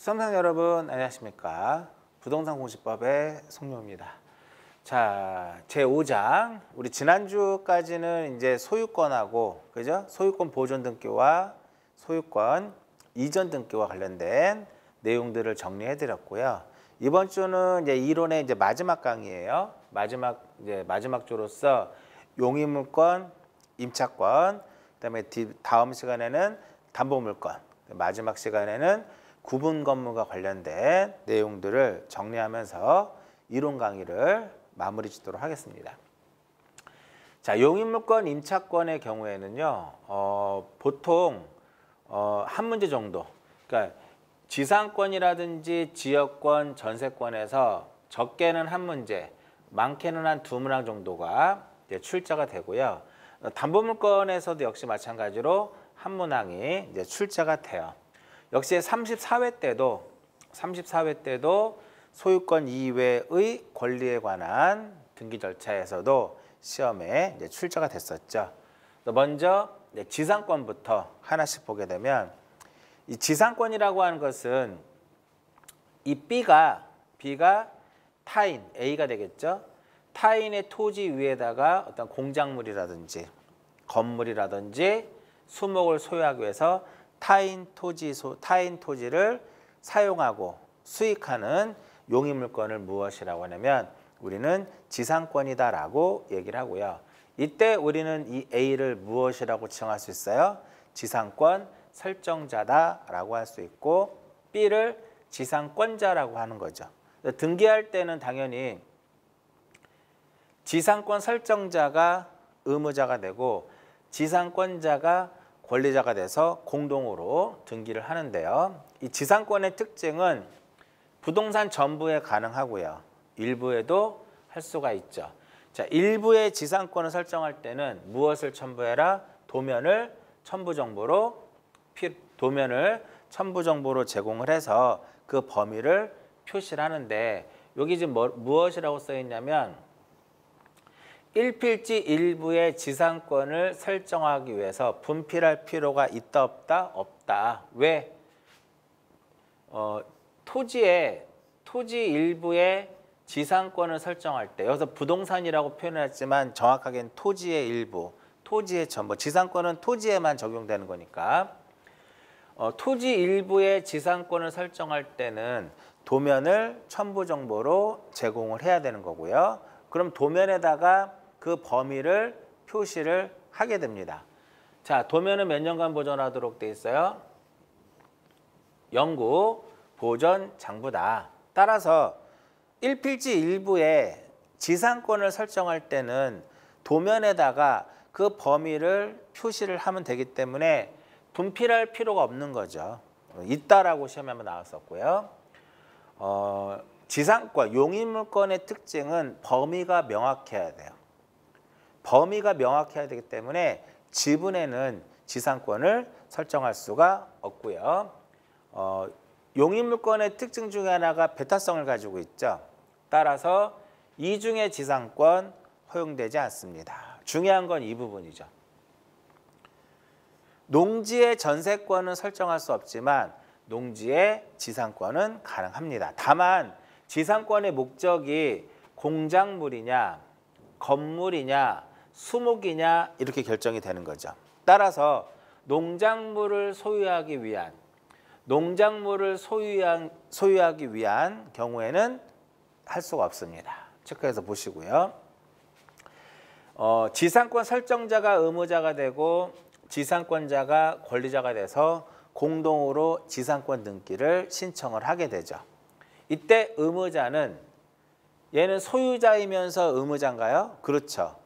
수험생 여러분 안녕하십니까? 부동산 공시법의 송룡입니다. 자, 제5장 우리 지난주까지는 이제 소유권하고 그죠? 소유권 보존 등기와 소유권 이전 등기와 관련된 내용들을 정리해 드렸고요. 이번 주는 이제 이론의 이제 마지막 강의예요. 마지막 주로서 용의물권, 임차권, 그다음에 다음 시간에는 담보물권, 마지막 시간에는 구분 건물과 관련된 내용들을 정리하면서 이론 강의를 마무리 짓도록 하겠습니다. 자, 용의물권, 임차권의 경우에는요, 보통 한 문제 정도, 그러니까 지상권이라든지 지역권, 전세권에서 적게는 한 문제, 많게는 한 두 문항 정도가 이제 출제가 되고요. 담보물권에서도 역시 마찬가지로 한 문항이 이제 출제가 돼요. 역시 34회 때도 소유권 이외의 권리에 관한 등기 절차에서도 시험에 이제 출제가 됐었죠. 먼저 지상권부터 하나씩 보게 되면 이 지상권이라고 하는 것은 이 B가 타인, A가 되겠죠. 타인의 토지 위에다가 어떤 공작물이라든지 건물이라든지 수목을 소유하기 위해서 타인 토지를 사용하고 수익하는 용의물권을 무엇이라고 하냐면 우리는 지상권이다라고 얘기를 하고요. 이때 우리는 이 A를 무엇이라고 칭할 수 있어요? 지상권 설정자다라고 할 수 있고 B를 지상권자라고 하는 거죠. 등기할 때는 당연히 지상권 설정자가 의무자가 되고 지상권자가 권리자가 돼서 공동으로 등기를 하는데요. 이 지상권의 특징은 부동산 전부에 가능하고요. 일부에도 할 수가 있죠. 자, 일부의 지상권을 설정할 때는 무엇을 첨부해라? 도면을 첨부 정보로 제공을 해서 그 범위를 표시를 하는데 여기 지금 무엇이라고 써 있냐면 일필지 일부의 지상권을 설정하기 위해서 분필할 필요가 있다 없다? 없다. 왜? 토지 일부의 지상권을 설정할 때 여기서 부동산이라고 표현했지만 정확하게는 토지의 일부, 토지의 전부, 지상권은 토지에만 적용되는 거니까 토지 일부의 지상권을 설정할 때는 도면을 첨부 정보로 제공을 해야 되는 거고요. 그럼 도면에다가 그 범위를 표시를 하게 됩니다. 자, 도면은 몇 년간 보존하도록 돼 있어요? 영구 보존 장부다. 따라서 일필지 일부의 지상권을 설정할 때는 도면에다가 그 범위를 표시를 하면 되기 때문에 분필할 필요가 없는 거죠. 있다라고 시험에 한번 나왔었고요. 지상권, 용의물권의 특징은 범위가 명확해야 돼요. 범위가 명확해야 되기 때문에 지분에는 지상권을 설정할 수가 없고요. 용의물권의 특징 중에 하나가 배타성을 가지고 있죠. 따라서 이중의 지상권 허용되지 않습니다. 중요한 건 이 부분이죠. 농지의 전세권은 설정할 수 없지만 농지의 지상권은 가능합니다. 다만 지상권의 목적이 공작물이냐 건물이냐 수목이냐 이렇게 결정이 되는 거죠. 따라서 농작물을 소유하기 위한 경우에는 할 수가 없습니다. 체크해서 보시고요. 지상권 설정자가 의무자가 되고 지상권자가 권리자가 돼서 공동으로 지상권 등기를 신청을 하게 되죠. 이때 의무자는 얘는 소유자이면서 의무자인가요? 그렇죠.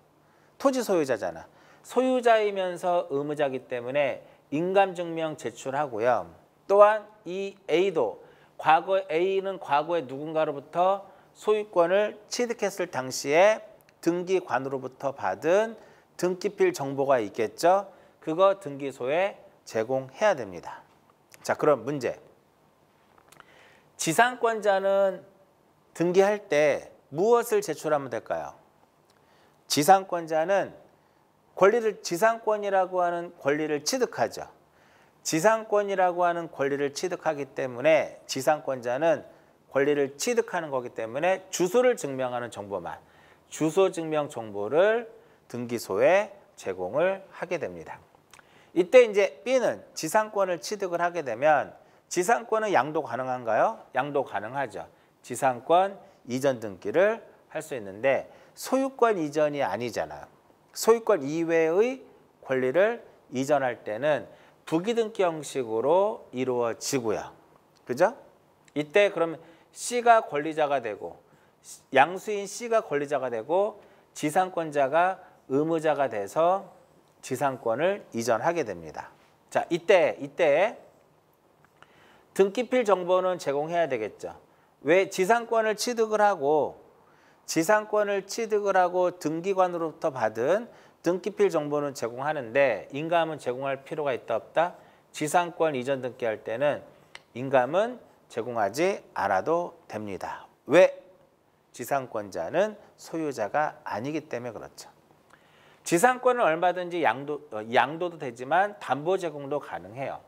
토지 소유자잖아. 소유자이면서 의무자이기 때문에 인감증명 제출하고요. 또한 이 A는 과거에 누군가로부터 소유권을 취득했을 당시에 등기관으로부터 받은 등기필 정보가 있겠죠. 그거 등기소에 제공해야 됩니다. 자, 그럼 문제. 지상권자는 등기할 때 무엇을 제출하면 될까요? 지상권자는 지상권이라고 하는 권리를 취득하죠. 지상권이라고 하는 권리를 취득하기 때문에 지상권자는 권리를 취득하는 거기 때문에 주소를 증명하는 정보만, 주소 증명 정보를 등기소에 제공을 하게 됩니다. 이때 이제 B는 지상권을 취득을 하게 되면 지상권은 양도 가능한가요? 양도 가능하죠. 지상권 이전 등기를 할 수 있는데 소유권 이전이 아니잖아요. 소유권 이외의 권리를 이전할 때는 부기등기 형식으로 이루어지고요. 그죠? 이때 그러면 C가 권리자가 되고 양수인 C가 권리자가 되고 지상권자가 의무자가 돼서 지상권을 이전하게 됩니다. 자, 이때 등기필 정보는 제공해야 되겠죠. 왜 지상권을 취득을 하고 등기관으로부터 받은 등기필 정보는 제공하는데 인감은 제공할 필요가 있다 없다? 지상권 이전 등기할 때는 인감은 제공하지 않아도 됩니다. 왜? 지상권자는 소유자가 아니기 때문에 그렇죠. 지상권은 얼마든지 양도도 되지만 담보 제공도 가능해요.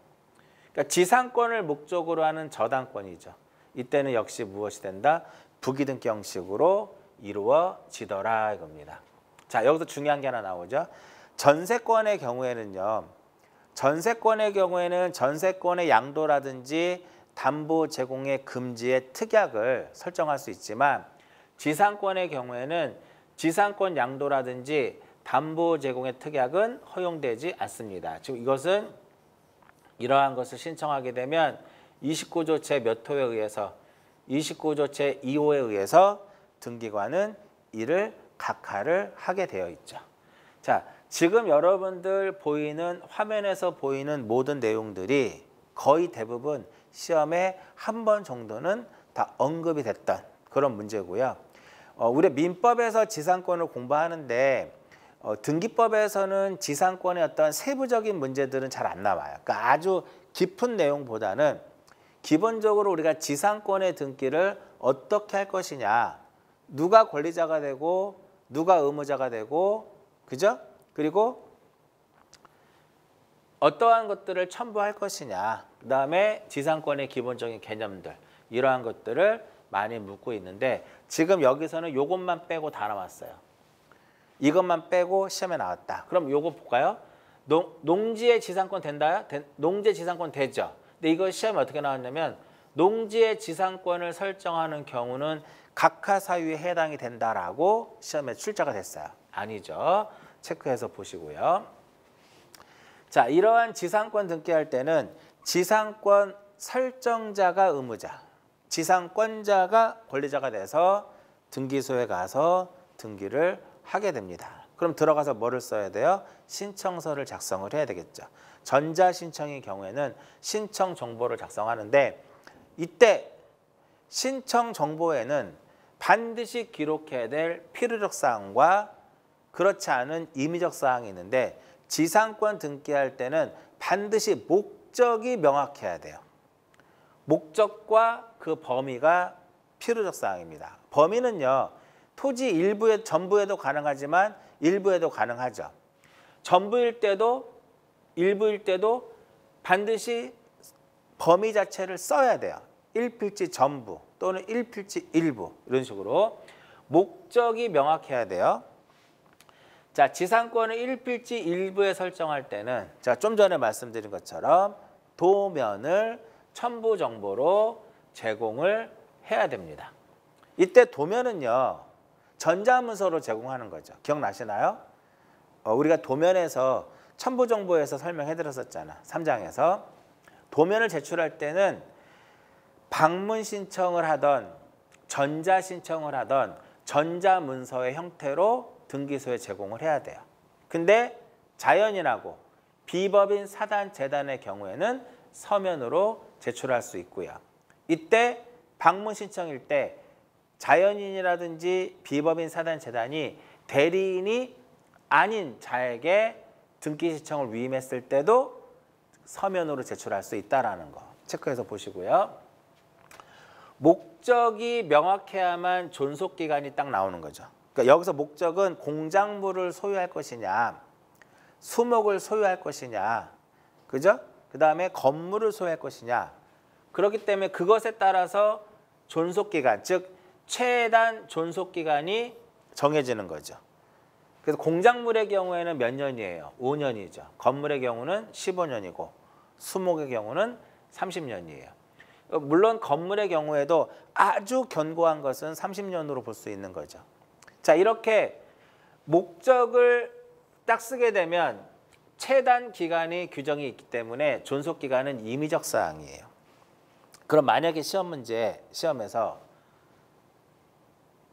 그러니까 지상권을 목적으로 하는 저당권이죠. 이때는 역시 무엇이 된다? 부기등기 형식으로 이루어지더라 이겁니다. 자, 여기서 중요한 게 하나 나오죠. 전세권의 경우에는 전세권의 양도라든지 담보 제공의 금지의 특약을 설정할 수 있지만 지상권의 경우에는 지상권 양도라든지 담보 제공의 특약은 허용되지 않습니다. 지금 이것은 이러한 것을 신청하게 되면 29조 제 몇 호에 의해서 29조 제2호에 의해서 등기관은 이를 각하를 하게 되어 있죠. 자, 지금 여러분들 화면에서 보이는 모든 내용들이 거의 대부분 시험에 한 번 정도는 다 언급이 됐던 그런 문제고요. 우리 민법에서 지상권을 공부하는데 등기법에서는 지상권의 어떤 세부적인 문제들은 잘 안 나와요. 그러니까 아주 깊은 내용보다는 기본적으로 우리가 지상권의 등기를 어떻게 할 것이냐, 누가 권리자가 되고 누가 의무자가 되고, 그죠? 그리고 어떠한 것들을 첨부할 것이냐, 그 다음에 지상권의 기본적인 개념들, 이러한 것들을 많이 묻고 있는데 지금 여기서는 이것만 빼고 다 나왔어요. 이것만 빼고 시험에 나왔다. 그럼 요거 볼까요? 농지의 지상권 된다요? 농지의 지상권 되죠. 근데 이거 시험에 어떻게 나왔냐면 농지의 지상권을 설정하는 경우는 각하 사유에 해당이 된다라고 시험에 출제가 됐어요. 아니죠. 체크해서 보시고요. 자, 이러한 지상권 등기할 때는 지상권 설정자가 의무자, 지상권자가 권리자가 돼서 등기소에 가서 등기를 하게 됩니다. 그럼 들어가서 뭐를 써야 돼요? 신청서를 작성을 해야 되겠죠. 전자신청의 경우에는 신청 정보를 작성하는데 이때 신청 정보에는 반드시 기록해야 될 필요적 사항과 그렇지 않은 임의적 사항이 있는데 지상권 등기할 때는 반드시 목적이 명확해야 돼요. 목적과 그 범위가 필요적 사항입니다. 범위는요, 토지 전부에도 가능하지만 일부에도 가능하죠. 전부일 때도 일부일 때도 반드시 범위 자체를 써야 돼요. 일필지 전부 또는 일필지 일부, 이런 식으로 목적이 명확해야 돼요. 자, 지상권을 일필지 일부에 설정할 때는 제가 좀 전에 말씀드린 것처럼 도면을 첨부 정보로 제공을 해야 됩니다. 이때 도면은요, 전자문서로 제공하는 거죠. 기억나시나요? 우리가 도면에서 첨부 정보에서 설명해 드렸었잖아. 3장에서. 도면을 제출할 때는 방문 신청을 하던 전자 신청을 하던 전자문서의 형태로 등기소에 제공을 해야 돼요. 근데 자연인하고 비법인 사단 재단의 경우에는 서면으로 제출할 수 있고요. 이때 방문 신청일 때 자연인이라든지 비법인 사단 재단이 대리인이 아닌 자에게 등기 신청을 위임했을 때도 서면으로 제출할 수 있다라는 거 체크해서 보시고요. 목적이 명확해야만 존속기간이 딱 나오는 거죠. 그러니까 여기서 목적은 공작물을 소유할 것이냐, 수목을 소유할 것이냐, 그죠? 그 다음에 건물을 소유할 것이냐. 그렇기 때문에 그것에 따라서 존속기간, 즉 최단 존속기간이 정해지는 거죠. 그래서 공작물의 경우에는 몇 년이에요? 5년이죠. 건물의 경우는 15년이고 수목의 경우는 30년이에요. 물론 건물의 경우에도 아주 견고한 것은 30년으로 볼 수 있는 거죠. 자, 이렇게 목적을 딱 쓰게 되면 최단 기간이 규정이 있기 때문에 존속 기간은 임의적 사항이에요. 그럼 만약에 시험에서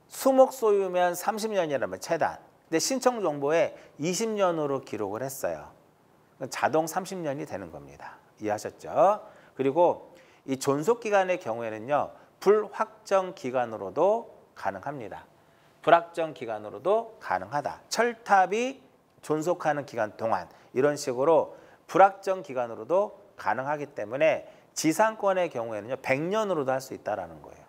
수목 소유면 30년이라면 최단. 근데 신청 정보에 20년으로 기록을 했어요. 자동 30년이 되는 겁니다. 이해하셨죠? 그리고 이 존속 기간의 경우에는요. 불확정 기간으로도 가능합니다. 불확정 기간으로도 가능하다. 철탑이 존속하는 기간 동안 이런 식으로 불확정 기간으로도 가능하기 때문에 지상권의 경우에는요. 100년으로도 할 수 있다는 거예요.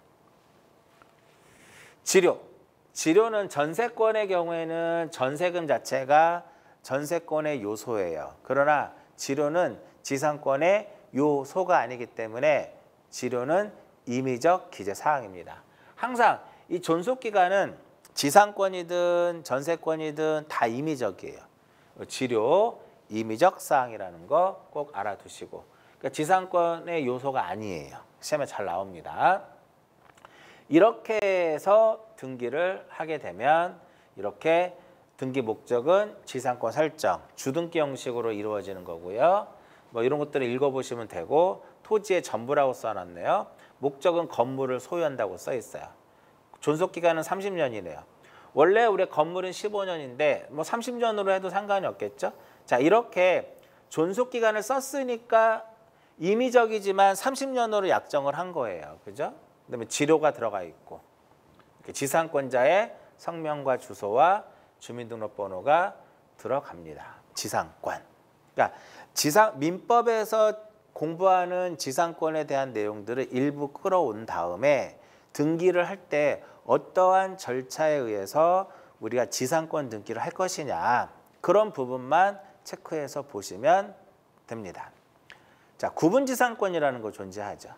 지료는 전세권의 경우에는 전세금 자체가 전세권의 요소예요. 그러나 지료는 지상권의 요소가 아니기 때문에 지료는 임의적 기재 사항입니다. 항상 이 존속기간은 지상권이든 전세권이든 다 임의적이에요. 지료, 임의적 사항이라는 거 꼭 알아두시고. 그러니까 지상권의 요소가 아니에요. 시험에 잘 나옵니다. 이렇게 해서 등기를 하게 되면 이렇게 등기 목적은 지상권 설정, 주등기 형식으로 이루어지는 거고요. 뭐 이런 것들을 읽어보시면 되고 토지의 전부라고 써놨네요. 목적은 건물을 소유한다고 써 있어요. 존속기간은 30년이네요. 원래 우리 건물은 15년인데 뭐 30년으로 해도 상관이 없겠죠. 자, 이렇게 존속기간을 썼으니까 임의적이지만 30년으로 약정을 한 거예요. 그죠? 그다음에 지료가 들어가 있고 지상권자의 성명과 주소와 주민등록번호가 들어갑니다. 지상권. 그러니까 민법에서 공부하는 지상권에 대한 내용들을 일부 끌어온 다음에 등기를 할 때 어떠한 절차에 의해서 우리가 지상권 등기를 할 것이냐 그런 부분만 체크해서 보시면 됩니다. 자, 구분지상권이라는 거 존재하죠.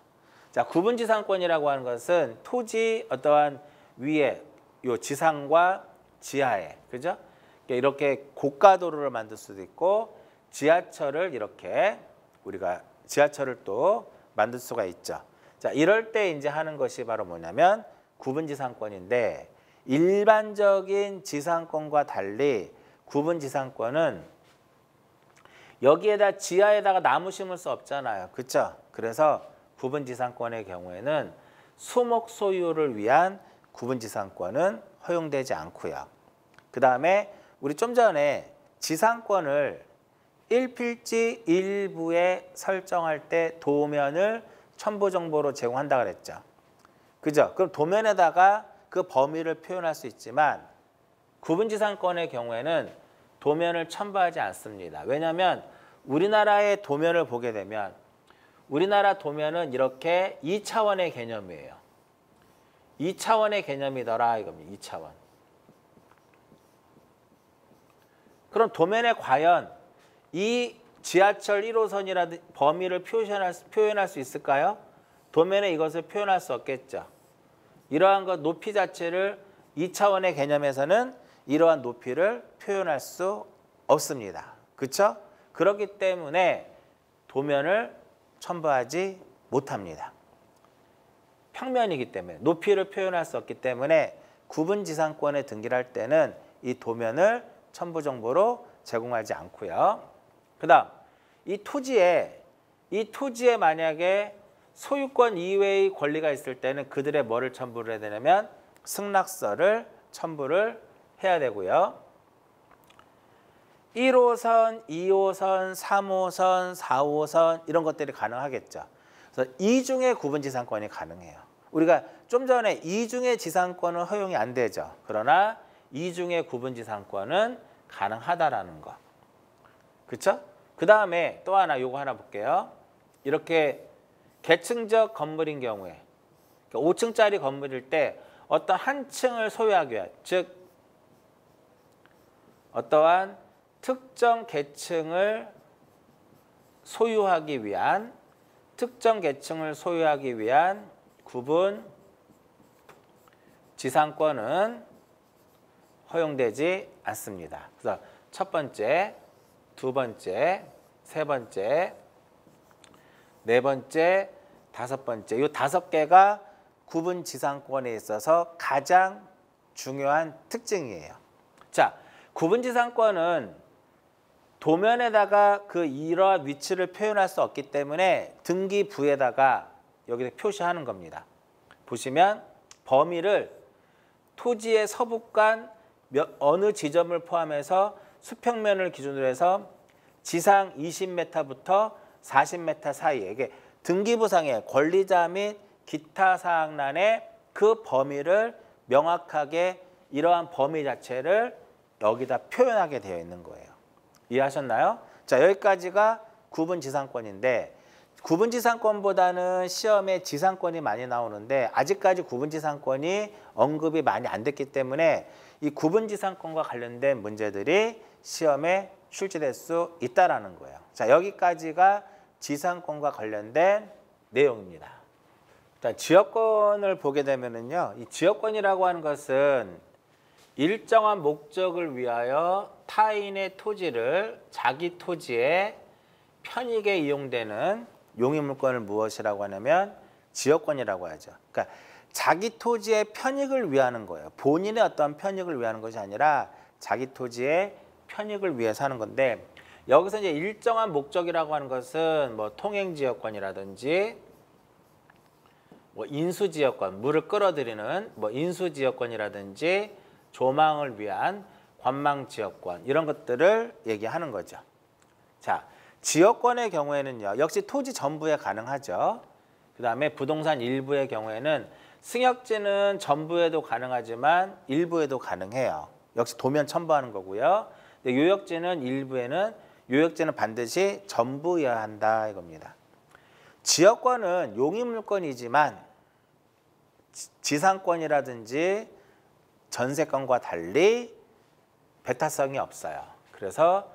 자, 구분지상권이라고 하는 것은 토지 어떠한 위에 요 지상과 지하에, 그죠? 이렇게 고가도로를 만들 수도 있고 지하철을 이렇게 우리가 지하철을 또 만들 수가 있죠. 자, 이럴 때 이제 하는 것이 바로 뭐냐면 구분지상권인데 일반적인 지상권과 달리 구분지상권은 여기에다 지하에다가 나무 심을 수 없잖아요. 그렇죠? 그래서 구분지상권의 경우에는 수목 소유를 위한 구분지상권은 허용되지 않고요. 그 다음에 우리 좀 전에 지상권을 1필지 1부에 설정할 때 도면을 첨부 정보로 제공한다 그랬죠. 그죠? 그럼 도면에다가 그 범위를 표현할 수 있지만 구분지상권의 경우에는 도면을 첨부하지 않습니다. 왜냐하면 우리나라의 도면을 보게 되면 우리나라 도면은 이렇게 2차원의 개념이에요. 2차원의 개념이더라 이겁니다. 2차원. 그럼 도면에 과연 이 지하철 1호선이라든 범위를 표현할 수 있을까요? 도면에 이것을 표현할 수 없겠죠. 이러한 것 높이 자체를 2차원의 개념에서는 이러한 높이를 표현할 수 없습니다. 그렇죠? 그렇기 때문에 도면을 첨부하지 못합니다. 평면이기 때문에 높이를 표현할 수 없기 때문에 구분지상권에 등기를 할 때는 이 도면을 첨부 정보로 제공하지 않고요. 그다음 이 토지에 만약에 소유권 이외의 권리가 있을 때는 그들의 뭐를 첨부를 해야 되냐면 승낙서를 첨부를 해야 되고요. 1호선, 2호선, 3호선, 4호선 이런 것들이 가능하겠죠. 그래서 이중의 구분지상권이 가능해요. 우리가 좀 전에 이중의 지상권은 허용이 안 되죠. 그러나 이중의 구분지상권은 가능하다라는 거. 그렇죠? 그 다음에 또 하나 요거 하나 볼게요. 이렇게 계층적 건물인 경우에 5층짜리 건물일 때 어떤 한 층을 소유하기 위한 즉 어떠한 특정 계층을 소유하기 위한 특정 계층을 소유하기 위한 구분 지상권은 허용되지 않습니다. 그래서 첫 번째, 두 번째, 세 번째, 네 번째, 다섯 번째 이 5개가 구분 지상권에 있어서 가장 중요한 특징이에요. 자, 구분 지상권은 도면에다가 그 이러한 위치를 표현할 수 없기 때문에 등기부에다가 여기서 표시하는 겁니다. 보시면 범위를 토지의 서북간 어느 지점을 포함해서 수평면을 기준으로 해서 지상 20m부터 40m 사이에 이게 등기부상의 권리자 및 기타 사항란에 그 범위를 명확하게 이러한 범위 자체를 여기다 표현하게 되어 있는 거예요. 이해하셨나요? 자, 여기까지가 구분지상권인데 구분지상권보다는 시험에 지상권이 많이 나오는데 아직까지 구분지상권이 언급이 많이 안 됐기 때문에 이 구분지상권과 관련된 문제들이 시험에 출제될 수 있다라는 거예요. 자, 여기까지가 지상권과 관련된 내용입니다. 일단 지역권을 보게 되면은요, 이 지역권이라고 하는 것은 일정한 목적을 위하여 타인의 토지를 자기 토지에 편익에 이용되는 용의물권을 무엇이라고 하냐면 지역권이라고 하죠. 그러니까 자기 토지의 편익을 위하는 거예요. 본인의 어떤 편익을 위하는 것이 아니라 자기 토지의 편익을 위해서 하는 건데 여기서 이제 일정한 목적이라고 하는 것은 뭐 통행지역권이라든지 뭐 인수지역권, 물을 끌어들이는 뭐 인수지역권이라든지 조망을 위한 관망지역권 이런 것들을 얘기하는 거죠. 자, 지역권의 경우에는요. 역시 토지 전부에 가능하죠. 그 다음에 부동산 일부의 경우에는 승역지는 전부에도 가능하지만 일부에도 가능해요. 역시 도면 첨부하는 거고요. 근데 요역지는 일부에는 요역지는 반드시 전부여야 한다 이겁니다. 지역권은 용의물권이지만 지상권이라든지 전세권과 달리 배타성이 없어요. 그래서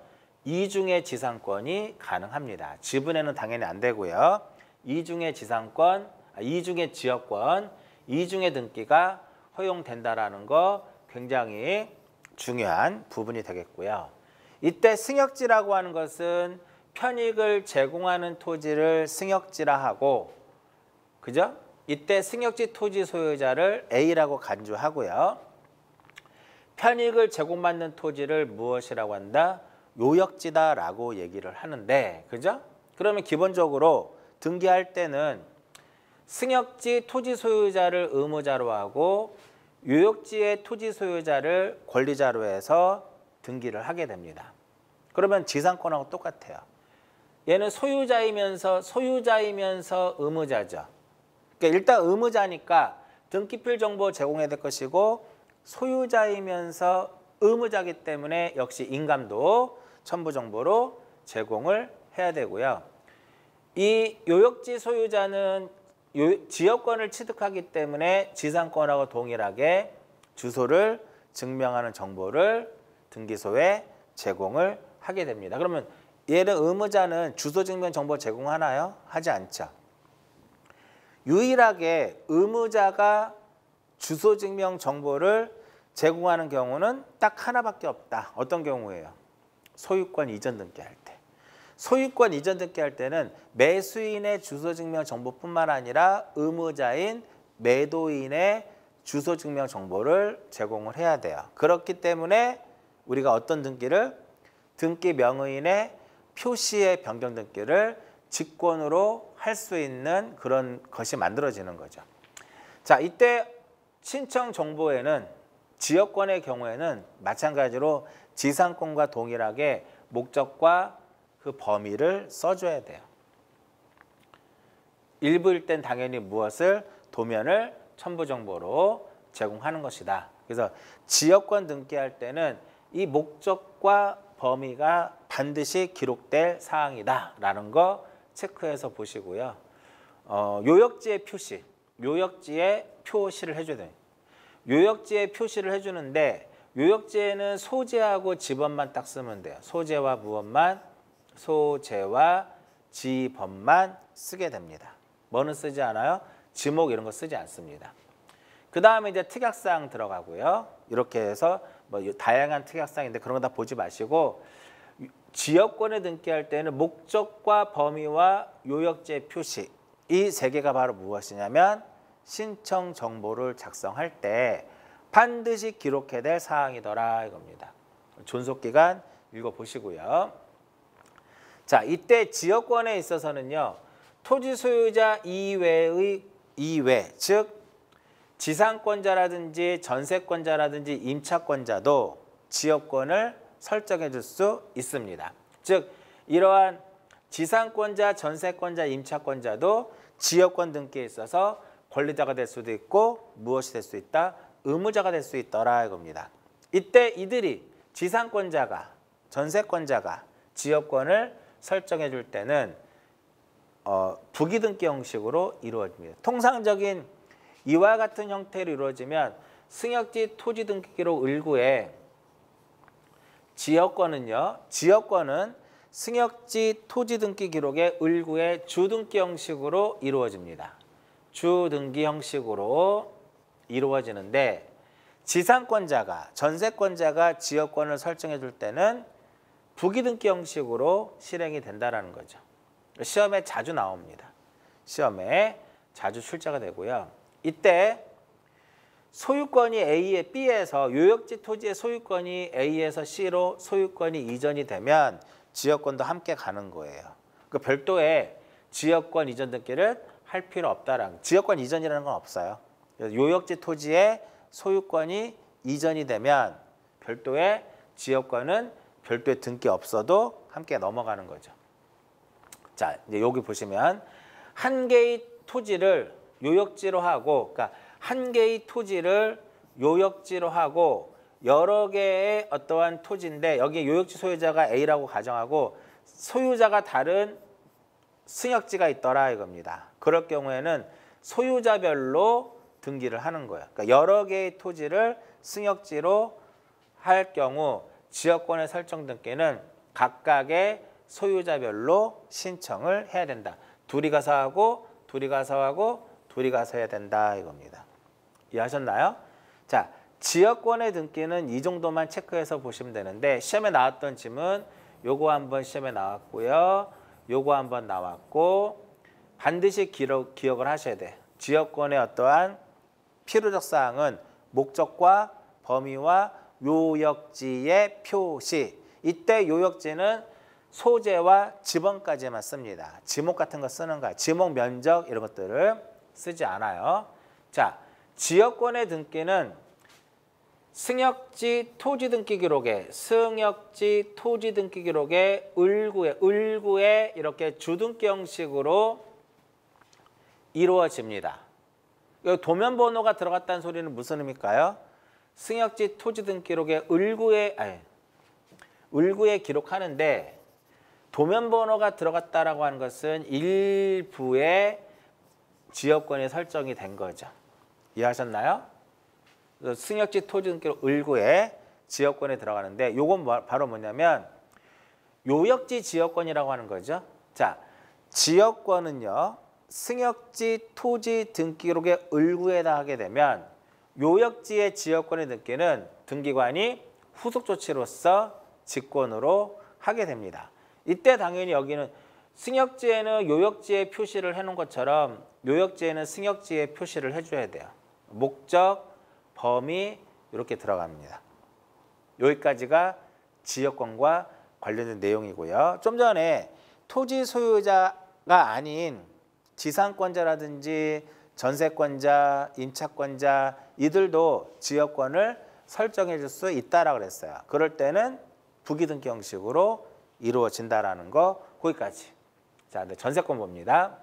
이중의 지상권이 가능합니다. 지분에는 당연히 안 되고요. 이중의 지상권, 이중의 지역권, 이중의 등기가 허용된다라는 거 굉장히 중요한 부분이 되겠고요. 이때 승역지라고 하는 것은 편익을 제공하는 토지를 승역지라 하고, 그죠? 이때 승역지 토지 소유자를 A라고 간주하고요. 편익을 제공받는 토지를 무엇이라고 한다? 요역지다라고 얘기를 하는데, 그죠? 그러면 기본적으로 등기할 때는 승역지 토지 소유자를 의무자로 하고 요역지의 토지 소유자를 권리자로 해서 등기를 하게 됩니다. 그러면 지상권하고 똑같아요. 얘는 소유자이면서 의무자죠. 그러니까 일단 의무자니까 등기필 정보 제공해야 될 것이고 소유자이면서 의무자이기 때문에 역시 인감도 첨부 정보로 제공을 해야 되고요. 이 요역지 소유자는 지역권을 취득하기 때문에 지상권하고 동일하게 주소를 증명하는 정보를 등기소에 제공을 하게 됩니다. 그러면 얘는 의무자는 주소 증명 정보 제공하나요? 하지 않죠. 유일하게 의무자가 주소 증명 정보를 제공하는 경우는 딱 하나밖에 없다. 어떤 경우예요? 소유권 이전 등기할 때. 소유권 이전 등기할 때는 매수인의 주소 증명 정보뿐만 아니라 의무자인 매도인의 주소 증명 정보를 제공을 해야 돼요. 그렇기 때문에 우리가 어떤 등기를 등기 명의인의 표시의 변경 등기를 직권으로 할 수 있는 그런 것이 만들어지는 거죠. 자, 이때 신청 정보에는 지역권의 경우에는 마찬가지로 지상권과 동일하게 목적과 그 범위를 써줘야 돼요. 일부일 땐 당연히 무엇을 도면을 첨부 정보로 제공하는 것이다. 그래서 지역권 등기할 때는 이 목적과 범위가 반드시 기록될 사항이다라는 거 체크해서 보시고요. 요역지의 표시, 요역지의 표시를 해줘야 돼요. 요역지의 표시를 해주는데 요역지에는 소재하고 지번만 딱 쓰면 돼요. 소재와 무엇만, 소재와 지법만 쓰게 됩니다. 뭐는 쓰지 않아요? 지목 이런 거 쓰지 않습니다. 그 다음에 이제 특약사항 들어가고요. 이렇게 해서 뭐 다양한 특약사항인데 그런 거 다 보지 마시고 지역권에 등기할 때는 목적과 범위와 요역지의 표시 이 세 개가 바로 무엇이냐면 신청 정보를 작성할 때 반드시 기록해야 될 사항이더라 이겁니다. 존속기간 읽어보시고요. 자, 이때 지역권에 있어서는요. 토지 소유자 이외, 즉 지상권자라든지 전세권자라든지 임차권자도 지역권을 설정해 줄 수 있습니다. 즉 이러한 지상권자, 전세권자, 임차권자도 지역권 등기에 있어서 권리자가 될 수도 있고 무엇이 될 수 있다? 의무자가 될 수 있더라 이겁니다. 이때 이들이 지상권자가, 전세권자가 지역권을 설정해 줄 때는 부기등기 형식으로 이루어집니다. 통상적인 이와 같은 형태로 이루어지면 승역지 토지등기기록 을구에 지역권은 승역지 토지등기 기록의 을구의 주등기 형식으로 이루어집니다. 주등기 형식으로 이루어지는데 지상권자가, 전세권자가 지역권을 설정해 줄 때는 부기등기 형식으로 실행이 된다는 거죠. 시험에 자주 나옵니다. 시험에 자주 출제가 되고요. 이때 소유권이 A에 B에서 요역지 토지의 소유권이 A에서 C로 소유권이 이전이 되면 지역권도 함께 가는 거예요. 그 별도의 지역권 이전 등기를 할 필요 없다라는 지역권 이전이라는 건 없어요. 요역지 토지의 소유권이 이전이 되면 별도의 지역권은 별도의 등기 없어도 함께 넘어가는 거죠. 자, 이제 여기 보시면 한 개의 토지를 요역지로 하고, 그러니까 한 개의 토지를 요역지로 하고 여러 개의 어떠한 토지인데 여기 요역지 소유자가 A라고 가정하고 소유자가 다른 승역지가 있더라 이겁니다. 그럴 경우에는 소유자별로 등기를 하는 거예요. 그러니까 여러 개의 토지를 승역지로 할 경우 지역권의 설정 등기는 각각의 소유자별로 신청을 해야 된다. 둘이 가서 하고 둘이 가서 하고 둘이 가서 해야 된다 이겁니다. 이해하셨나요? 자, 지역권의 등기는 이 정도만 체크해서 보시면 되는데 시험에 나왔던 질문 요거 한번 시험에 나왔고요. 요거 한번 나왔고 반드시 기억을 하셔야 돼. 지역권의 어떠한 필요적 사항은 목적과 범위와 요역지의 표시. 이때 요역지는 소재와 지번까지만 씁니다. 지목 같은 거 쓰는 거야. 지목 면적 이런 것들을 쓰지 않아요. 자, 지역권의 등기는 승역지 토지등기 기록에 을구에 이렇게 주등기 형식으로 이루어집니다. 여기 도면 번호가 들어갔다는 소리는 무슨 의미일까요? 승역지 토지등기 기록에 을구에 기록하는데 도면 번호가 들어갔다라고 하는 것은 일부의 지역권이 설정이 된 거죠. 이해하셨나요? 승역지 토지등기록 을구에 지역권에 들어가는데 요건 바로 뭐냐면 요역지 지역권이라고 하는 거죠. 자, 지역권은요. 승역지 토지 등기록의 을구에다 하게 되면 요역지의 지역권의 등기는 등기관이 후속 조치로서 직권으로 하게 됩니다. 이때 당연히 여기는 승역지에는 요역지의 표시를 해놓은 것처럼 요역지에는 승역지의 표시를 해줘야 돼요. 목적, 범위 이렇게 들어갑니다. 여기까지가 지역권과 관련된 내용이고요. 좀 전에 토지 소유자가 아닌 지상권자라든지 전세권자, 임차권자 이들도 지역권을 설정해 줄 수 있다라고 그랬어요. 그럴 때는 부기등기 형식으로 이루어진다라는 거 거기까지. 자, 근데 전세권 봅니다.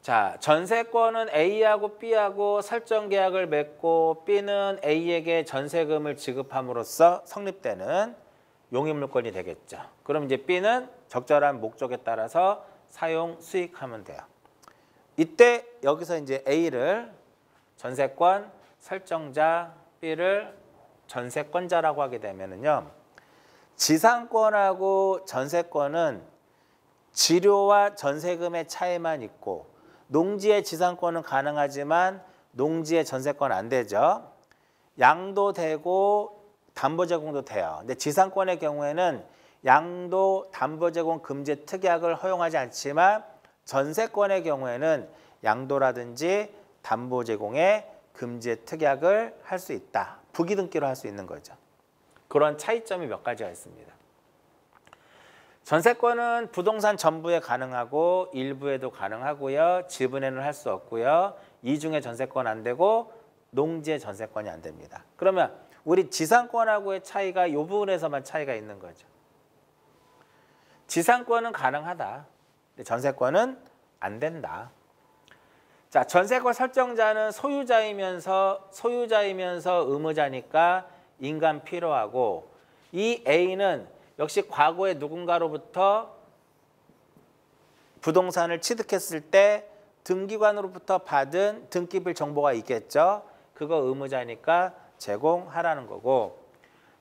자, 전세권은 A하고 B하고 설정 계약을 맺고 B는 A에게 전세금을 지급함으로써 성립되는 용익물권이 되겠죠. 그럼 이제 B는 적절한 목적에 따라서 사용, 수익하면 돼요. 이때 여기서 이제 A를 전세권 설정자, B를 전세권자라고 하게 되면은요. 지상권하고 전세권은 지료와 전세금의 차이만 있고 농지의 지상권은 가능하지만 농지의 전세권 안 되죠. 양도 되고 담보 제공도 돼요. 근데 지상권의 경우에는 양도, 담보 제공 금지 특약을 허용하지 않지만 전세권의 경우에는 양도라든지 담보 제공의 금지 특약을 할 수 있다. 부기등기로 할 수 있는 거죠. 그런 차이점이 몇 가지가 있습니다. 전세권은 부동산 전부에 가능하고 일부에도 가능하고요. 지분에는 할 수 없고요. 이중의 전세권 안 되고 농지의 전세권이 안 됩니다. 그러면 우리 지상권하고의 차이가 이 부분에서만 차이가 있는 거죠. 지상권은 가능하다. 근데 전세권은 안 된다. 자, 전세권 설정자는 소유자이면서 의무자니까 인감 필요하고 이 A는 역시 과거에 누군가로부터 부동산을 취득했을 때 등기관으로부터 받은 등기빌 정보가 있겠죠. 그거 의무자니까 제공하라는 거고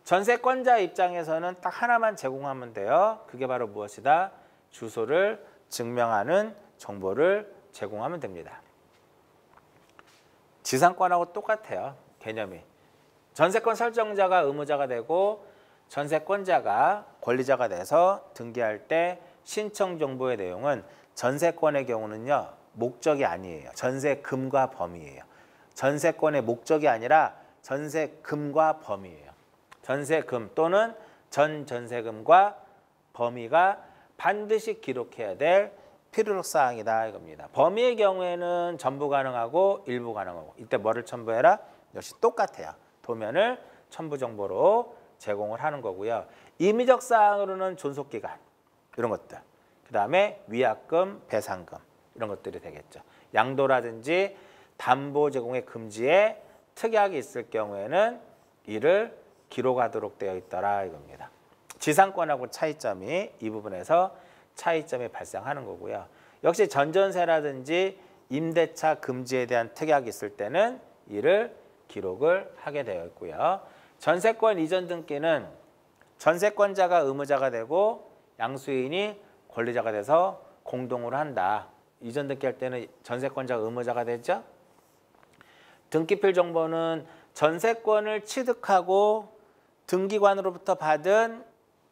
전세권자 입장에서는 딱 하나만 제공하면 돼요. 그게 바로 무엇이다? 주소를 증명하는 정보를 제공하면 됩니다. 지상권하고 똑같아요. 개념이. 전세권 설정자가 의무자가 되고 전세권자가 권리자가 돼서 등기할 때 신청 정보의 내용은 전세권의 경우는요. 목적이 아니에요. 전세금과 범위예요. 전세권의 목적이 아니라 전세금과 범위예요. 전세금 또는 전전세금과 범위가 반드시 기록해야 될 필요록 사항이다 이겁니다. 범위의 경우에는 전부 가능하고 일부 가능하고 이때 뭐를 첨부해라? 역시 똑같아요. 도면을 첨부 정보로 제공을 하는 거고요. 임의적 사항으로는 존속기간 이런 것들. 그다음에 위약금, 배상금 이런 것들이 되겠죠. 양도라든지 담보 제공의 금지에 특약이 있을 경우에는 이를 기록하도록 되어 있더라 이겁니다. 지상권하고 차이점이 이 부분에서 차이점이 발생하는 거고요. 역시 전전세라든지 임대차 금지에 대한 특약이 있을 때는 이를 기록을 하게 되어 있고요. 전세권 이전 등기는 전세권자가 의무자가 되고 양수인이 권리자가 돼서 공동으로 한다. 이전 등기할 때는 전세권자가 의무자가 되죠. 등기필 정보는 전세권을 취득하고 등기관으로부터 받은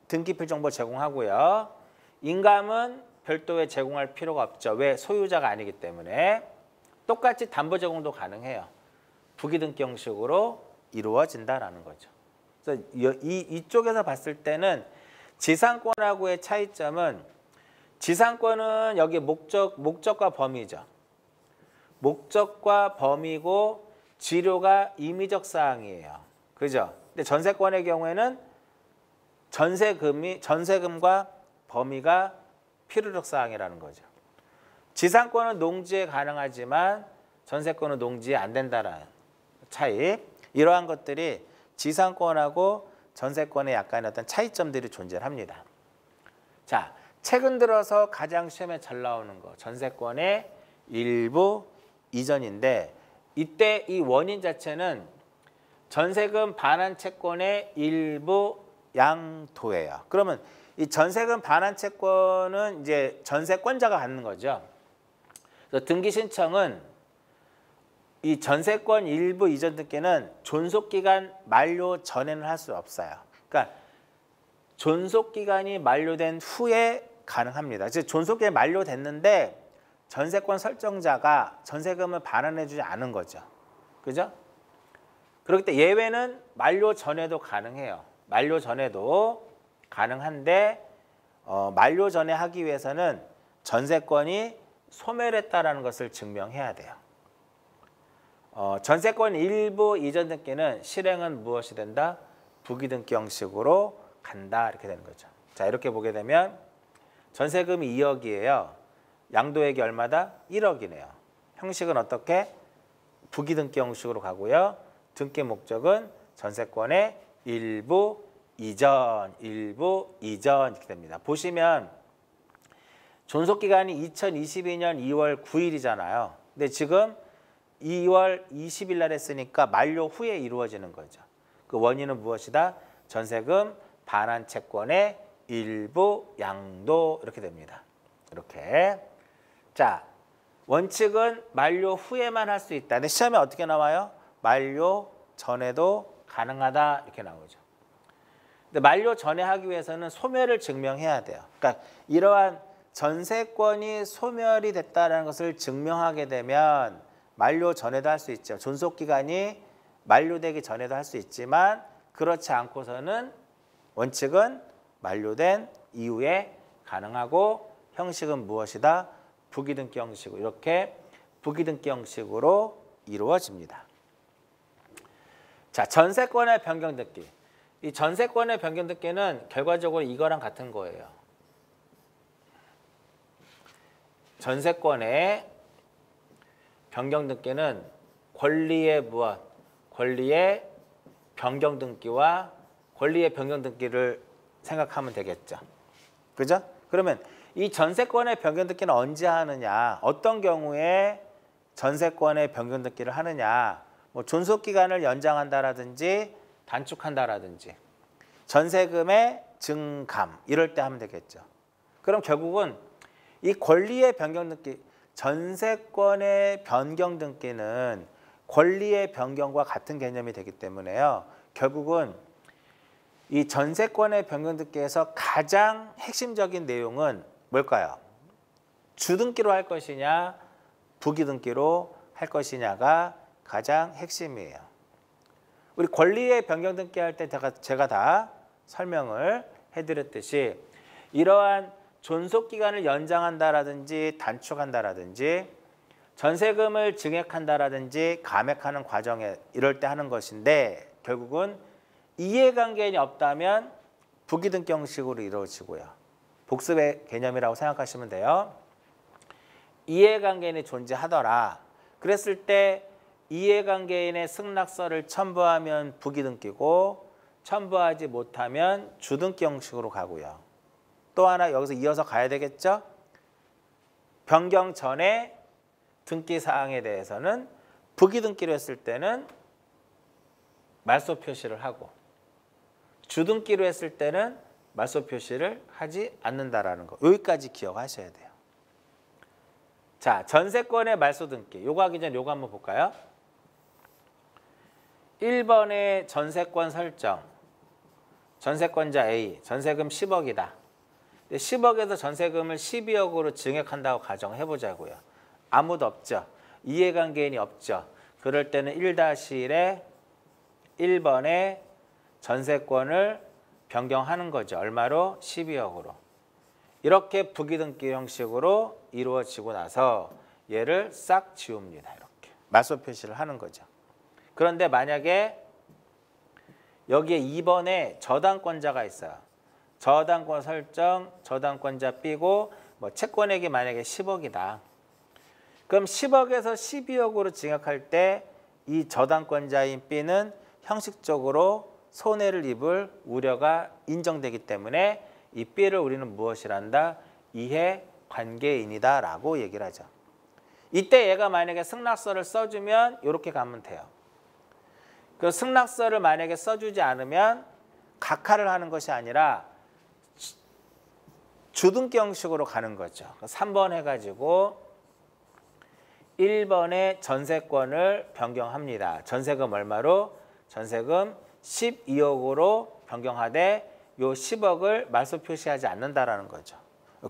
등기필 정보 제공하고요. 인감은 별도의 제공할 필요가 없죠. 왜? 소유자가 아니기 때문에. 똑같이 담보 제공도 가능해요. 부기등기 형식으로 이루어진다라는 거죠. 그래서 이쪽에서 봤을 때는 지상권하고의 차이점은 지상권은 여기 목적과 범위죠. 목적과 범위고 지료가 임의적 사항이에요. 그죠? 근데 전세권의 경우에는 전세금과 범위가 필요적 사항이라는 거죠. 지상권은 농지에 가능하지만 전세권은 농지에 안 된다는 차이. 이러한 것들이 지상권하고 전세권의 약간의 어떤 차이점들이 존재합니다. 자, 최근 들어서 가장 시험에 잘 나오는 거 전세권의 일부 이전인데 이때 이 원인 자체는 전세금 반환 채권의 일부 양도예요. 그러면 이 전세금 반환 채권은 이제 전세권자가 갖는 거죠. 그래서 등기 신청은 이 전세권 일부 이전 등기는 존속기간 만료 전에는 할 수 없어요. 그러니까 존속기간이 만료된 후에 가능합니다. 즉 존속기간이 만료됐는데 전세권 설정자가 전세금을 반환해주지 않은 거죠. 그죠? 그렇기 때문에 예외는 만료 전에도 가능해요. 만료 전에도 가능한데 만료 전에 하기 위해서는 전세권이 소멸했다라는 것을 증명해야 돼요. 전세권 일부 이전 등기는 실행은 무엇이 된다? 부기등기 형식으로 간다 이렇게 되는 거죠. 자, 이렇게 보게 되면 전세금이 2억이에요. 양도액이 얼마다? 1억이네요. 형식은 어떻게? 부기등기 형식으로 가고요. 등기 목적은 전세권의 일부 이전 이렇게 됩니다. 보시면 존속기간이 2022년 2월 9일이잖아요. 근데 지금 2월 20일 날 했으니까 만료 후에 이루어지는 거죠. 그 원인은 무엇이다? 전세금 반환 채권의 일부 양도 이렇게 됩니다. 이렇게. 자, 원칙은 만료 후에만 할 수 있다. 근데 시험에 어떻게 나와요? 만료 전에도 가능하다 이렇게 나오죠. 근데 만료 전에 하기 위해서는 소멸을 증명해야 돼요. 그러니까 이러한 전세권이 소멸이 됐다는 것을 증명하게 되면 만료 전에도 할 수 있죠. 존속기간이 만료되기 전에도 할 수 있지만 그렇지 않고서는 원칙은 만료된 이후에 가능하고 형식은 무엇이다? 부기등기 형식으로 이렇게 부기등기 형식으로 이루어집니다. 자, 전세권의 변경등기. 이 전세권의 변경등기는 결과적으로 이거랑 같은 거예요. 전세권의 변경등기는 권리의 무엇? 권리의 변경등기와 권리의 변경등기를 생각하면 되겠죠. 그죠? 그러면 이 전세권의 변경등기는 언제 하느냐? 어떤 경우에 전세권의 변경등기를 하느냐? 뭐 존속기간을 연장한다라든지 단축한다라든지 전세금의 증감 이럴 때 하면 되겠죠. 그럼 결국은 이 권리의 변경등기, 전세권의 변경등기는 권리의 변경과 같은 개념이 되기 때문에요. 결국은 이 전세권의 변경등기에서 가장 핵심적인 내용은 뭘까요? 주등기로 할 것이냐, 부기등기로 할 것이냐가 가장 핵심이에요. 우리 권리의 변경등기 할 때 제가 다 설명을 해드렸듯이 이러한 존속기간을 연장한다라든지 단축한다라든지 전세금을 증액한다라든지 감액하는 과정에 이럴 때 하는 것인데 결국은 이해관계인이 없다면 부기등기 형식으로 이루어지고요. 복습의 개념이라고 생각하시면 돼요. 이해관계인이 존재하더라. 그랬을 때 이해관계인의 승낙서를 첨부하면 부기등기고 첨부하지 못하면 주등기 형식으로 가고요. 또 하나 여기서 이어서 가야 되겠죠? 변경 전에 등기 사항에 대해서는 부기등기로 했을 때는 말소 표시를 하고 주등기로 했을 때는 말소 표시를 하지 않는다라는 거. 여기까지 기억하셔야 돼요. 자, 전세권의 말소 등기. 요거 하기 전에 요거 한번 볼까요? 1번의 전세권 설정. 전세권자 A, 전세금 10억이다. 10억에서 전세금을 12억으로 증액한다고 가정해보자고요. 아무도 없죠. 이해관계인이 없죠. 그럴 때는 1-1에 1번의 전세권을 변경하는 거죠. 얼마로? 12억으로. 이렇게 부기등기 형식으로 이루어지고 나서 얘를 싹 지웁니다. 이렇게. 말소 표시를 하는 거죠. 그런데 만약에 여기에 2번에 저당권자가 있어요. 저당권 설정, 저당권자 B고 뭐 채권액이 만약에 10억이다. 그럼 10억에서 12억으로 증액할 때 이 저당권자인 B는 형식적으로 손해를 입을 우려가 인정되기 때문에 이 B를 우리는 무엇이란다? 이해관계인이다 라고 얘기를 하죠. 이때 얘가 만약에 승낙서를 써주면 이렇게 가면 돼요. 그 승낙서를 만약에 써주지 않으면 각하를 하는 것이 아니라 주등기 형식으로 가는 거죠. 3번 해가지고 1번의 전세권을 변경합니다. 전세금 얼마로? 전세금 12억으로 변경하되 요 10억을 말소 표시하지 않는다라는 거죠.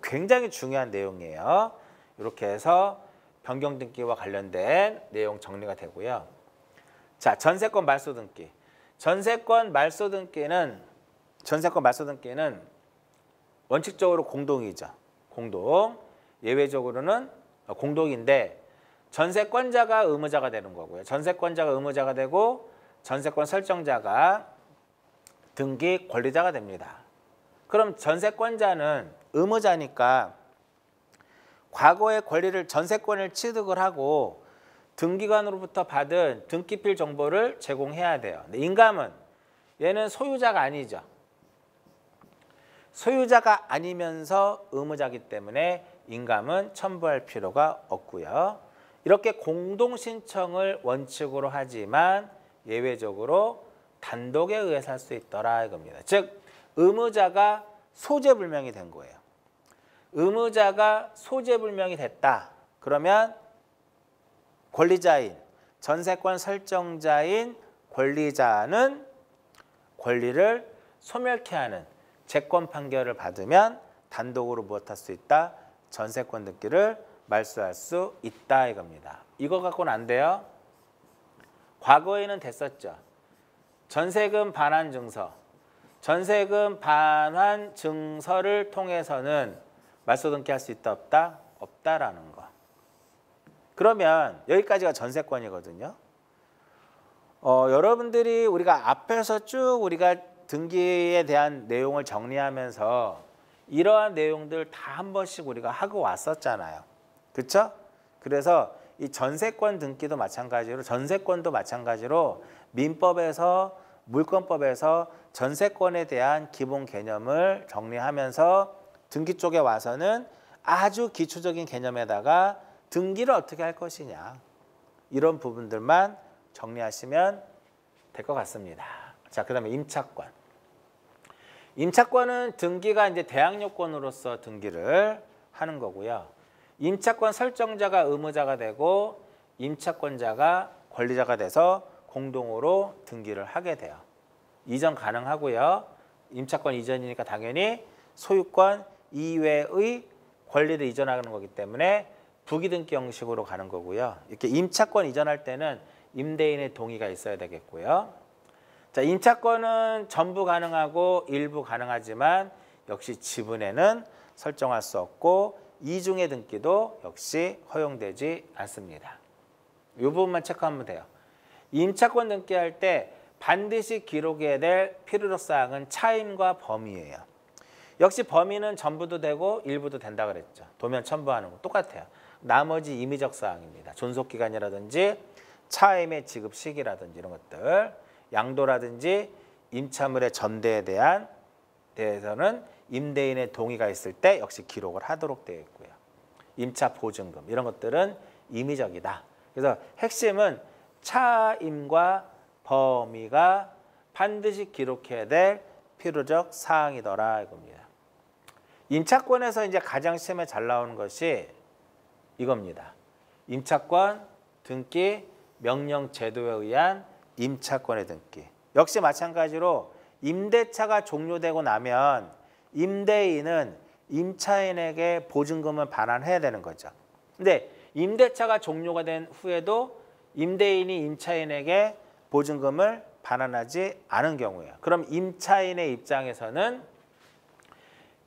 굉장히 중요한 내용이에요. 이렇게 해서 변경등기와 관련된 내용 정리가 되고요. 자, 전세권 말소 등기. 전세권 말소 등기는 원칙적으로 공동이죠. 공동. 예외적으로는 공동인데 전세권자가 의무자가 되는 거고요. 전세권자가 의무자가 되고 전세권 설정자가 등기 권리자가 됩니다. 그럼 전세권자는 의무자니까 과거의 권리를 전세권을 취득을 하고 등기관으로부터 받은 등기필 정보를 제공해야 돼요. 근데 인감은 얘는 소유자가 아니죠. 소유자가 아니면서 의무자이기 때문에 인감은 첨부할 필요가 없고요. 이렇게 공동신청을 원칙으로 하지만 예외적으로 단독에 의해서 할 수 있더라 이겁니다. 즉 의무자가 소재불명이 된 거예요. 의무자가 소재불명이 됐다. 그러면 권리자인, 전세권 설정자인 권리자는 권리를 소멸케 하는 재권 판결을 받으면 단독으로 무엇할 수 있다? 전세권 등기를 말소할 수 있다 이겁니다. 이거 갖고는 안 돼요. 과거에는 됐었죠. 전세금 반환 증서. 전세금 반환 증서를 통해서는 말소 등기할 수 있다 없다? 없다라는 거. 그러면 여기까지가 전세권이거든요. 여러분들이 우리가 앞에서 쭉 우리가 등기에 대한 내용을 정리하면서 이러한 내용들 다 한 번씩 우리가 하고 왔었잖아요. 그렇죠? 그래서 이 전세권 등기도 마찬가지로 전세권도 마찬가지로 민법에서 물권법에서 전세권에 대한 기본 개념을 정리하면서 등기 쪽에 와서는 아주 기초적인 개념에다가 등기를 어떻게 할 것이냐 이런 부분들만 정리하시면 될 것 같습니다. 자, 그다음에 임차권. 임차권은 등기가 이제 대항요건으로서 등기를 하는 거고요. 임차권 설정자가 의무자가 되고 임차권자가 권리자가 돼서 공동으로 등기를 하게 돼요. 이전 가능하고요. 임차권 이전이니까 당연히 소유권 이외의 권리를 이전하는 거기 때문에 부기등기 형식으로 가는 거고요. 이렇게 임차권 이전할 때는 임대인의 동의가 있어야 되겠고요. 자, 임차권은 전부 가능하고 일부 가능하지만 역시 지분에는 설정할 수 없고 이중의 등기도 역시 허용되지 않습니다. 이 부분만 체크하면 돼요. 임차권 등기할 때 반드시 기록해야 될 필요적 사항은 차임과 범위예요. 역시 범위는 전부도 되고 일부도 된다 그랬죠. 도면 첨부하는 거 똑같아요. 나머지 임의적 사항입니다. 존속기간이라든지 차임의 지급 시기라든지 이런 것들, 양도라든지 임차물의 전대에 대해서는 임대인의 동의가 있을 때 역시 기록을 하도록 되어 있고요. 임차 보증금 이런 것들은 임의적이다. 그래서 핵심은 차임과 범위가 반드시 기록해야 될 필요적 사항이더라 이겁니다. 임차권에서 이제 가장 시험에 잘 나오는 것이 이겁니다. 임차권 등기 명령 제도에 의한 임차권의 등기. 역시 마찬가지로 임대차가 종료되고 나면 임대인은 임차인에게 보증금을 반환해야 되는 거죠. 근데 임대차가 종료가 된 후에도 임대인이 임차인에게 보증금을 반환하지 않은 경우예요. 그럼 임차인의 입장에서는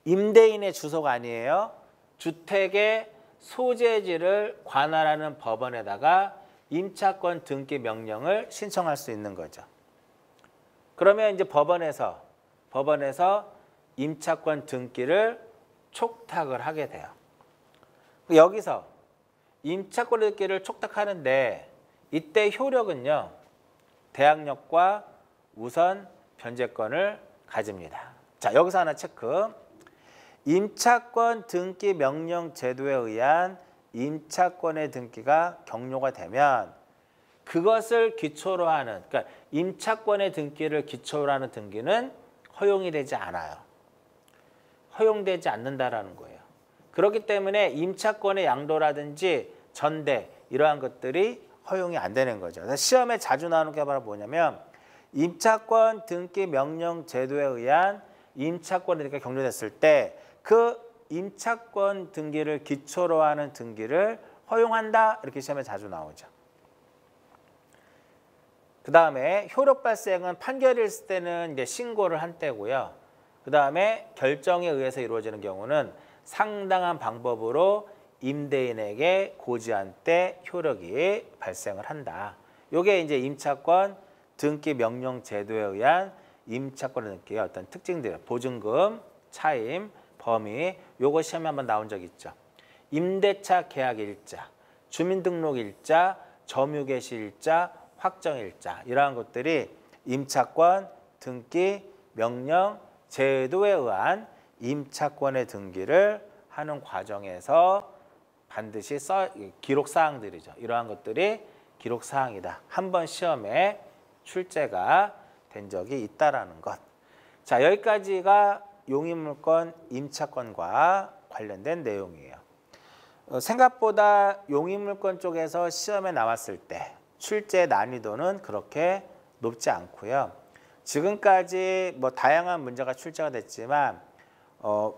임대인의 주소가 아니에요. 주택의 소재지를 관할하는 법원에다가 임차권 등기 명령을 신청할 수 있는 거죠. 그러면 이제 법원에서 임차권 등기를 촉탁을 하게 돼요. 여기서 임차권 등기를 촉탁하는데 이때 효력은요. 대항력과 우선 변제권을 가집니다. 자, 여기서 하나 체크. 임차권 등기 명령 제도에 의한 임차권의 등기가 경료가 되면 그것을 기초로 하는, 그러니까 임차권의 등기를 기초로 하는 등기는 허용이 되지 않아요. 허용되지 않는다라는 거예요. 그렇기 때문에 임차권의 양도라든지 전대 이러한 것들이 허용이 안 되는 거죠. 그래서 시험에 자주 나오는 게 바로 뭐냐면 임차권 등기 명령 제도에 의한 임차권 등기가 경료됐을 때 그 임차권 등기를 기초로 하는 등기를 허용한다 이렇게 시험에 자주 나오죠. 그 다음에 효력 발생은 판결이 있을 때는 이제 신고를 한 때고요. 그 다음에 결정에 의해서 이루어지는 경우는 상당한 방법으로 임대인에게 고지한 때 효력이 발생을 한다. 이게 이제 임차권 등기 명령 제도에 의한 임차권 등기의 어떤 특징들, 보증금, 차임, 범위, 요거 시험에 한번 나온 적 있죠. 임대차 계약 일자, 주민등록 일자, 점유개시 일자, 확정 일자 이러한 것들이 임차권 등기 명령 제도에 의한 임차권의 등기를 하는 과정에서 반드시 기록 사항들이죠. 이러한 것들이 기록 사항이다. 한번 시험에 출제가 된 적이 있다라는 것. 자, 여기까지가 용익물권 임차권과 관련된 내용이에요. 생각보다 용의물권 쪽에서 시험에 나왔을 때 출제 난이도는 그렇게 높지 않고요. 지금까지 뭐 다양한 문제가 출제가 됐지만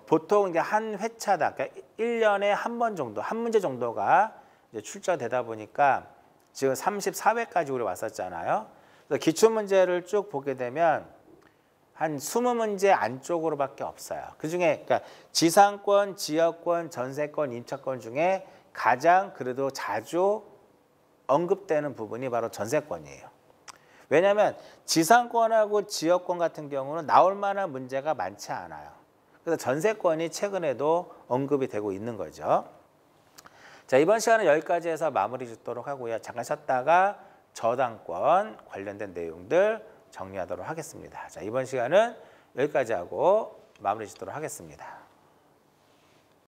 보통 이제 한 회차다, 그러니까 1년에 한 번 정도, 한 문제 정도가 이제 출제가 되다 보니까 지금 34회까지 우리 왔었잖아요. 그래서 기출 문제를 쭉 보게 되면 한 20문제 안쪽으로밖에 없어요. 그중에 그러니까 지상권, 지역권, 전세권, 임차권 중에 가장 그래도 자주 언급되는 부분이 바로 전세권이에요. 왜냐하면 지상권하고 지역권 같은 경우는 나올 만한 문제가 많지 않아요. 그래서 전세권이 최근에도 언급이 되고 있는 거죠. 자, 이번 시간은 여기까지 해서 마무리 짓도록 하고요. 잠깐 쉬었다가 저당권 관련된 내용들 정리하도록 하겠습니다. 자, 이번 시간은 여기까지 하고 마무리 짓도록 하겠습니다.